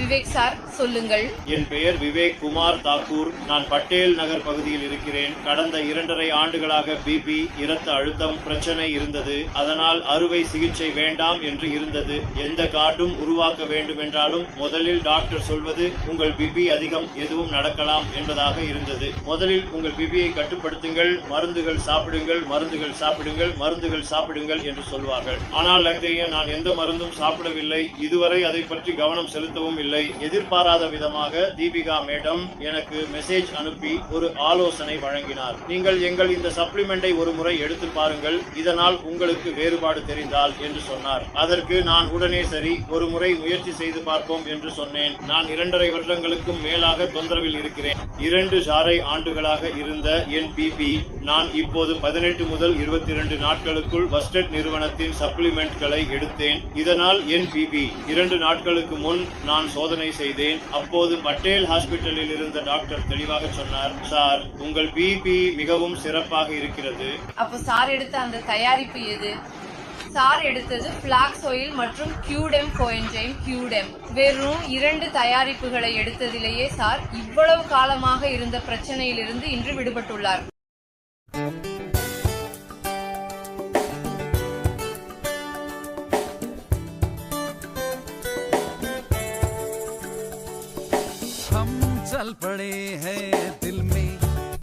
Vivek sir, சொல்லுங்கள். என் பெயர் விவேக் குமார் தாக்கூர். நான் பட்டேல் நகர் பகுதியில் இருக்கிறேன். கடந்த 2.5 ஆண்டுகளாக பிபி, இரத்த அழுத்தம் பிரச்சனை இருந்தது. அதனால் அறுவை சிகிச்சை வேண்டாம் என்று இருந்தது. எந்த கார்டும் உருவாக்க வேண்டும் என்றாலும் முதலில் டாக்டர் சொல்வது உங்கள் பிபி அதிகம், எதுவும் நடக்கலாம் என்பதாக இருந்தது. முதலில் உங்கள் பிபியை கட்டுப்படுத்துங்கள், மருந்துகள் சாப்பிடுங்கள், மருந்துகள் சாப்பிடுங்கள், மருந்துகள் சாப்பிடுங்கள் என்று சொல்வார்கள். ஆனால் நான் எந்த மருந்தும் சாப்பிடவில்லை. இதுவரை அதை பற்றி கவனம் செலுத்தவும் இல்லை. எதிர்பாராத விதமாக தீபிகா மேடம் எனக்கு மெசேஜ் அனுப்பி ஒரு ஆலோசனை வழங்கினார். நீங்கள் எங்கள் இந்த சப்ளிமெண்டை ஒரு முறை எடுத்து பாருங்கள், இதனால் உங்களுக்கு வேறுபாடு தெரிந்தால் என்று சொன்னார். அதற்கு நான் உடனே சரி, ஒரு முறை முயற்சி செய்து பார்ப்போம் என்று சொன்னேன். நான் 2.5 வருடங்களுக்கும் மேலாக தொந்தரவில் இருக்கிறேன். 2 ஆண்டுகளாக இருந்த என் பிபி நான் இப்போது 18 முதல் 22 நாட்களுக்குள் வஸ்டட் நிறுவனத்தின் சப்ளிமெண்ட்களை எடுத்தேன். இதனால் என் பிபி 2 நாட்களுக்கு முன் நான் சோதனை செய்தேன். அப்போது பட்டேல் ஹாஸ்பிட்டலில் இருந்த டாக்டர் தெளிவாக சொன்னார், சார் உங்கள் பிபி மிகவும் சிறப்பாக இருக்கிறது. அப்போ சார் எடுத்த அந்த தயாரிப்பு எது? சார் எடுத்தது பிளாக்ஸ் ஆயில் மற்றும் கியூடெம் கோஎன்சைம் கியூடெம். வெறும் 2 தயாரிப்புகளை எடுத்ததிலேயே சார் இவ்வளவு காலமாக இருந்த பிரச்சனையிலிருந்து இன்று விடுபட்டுள்ளார். हम चल पड़े हैं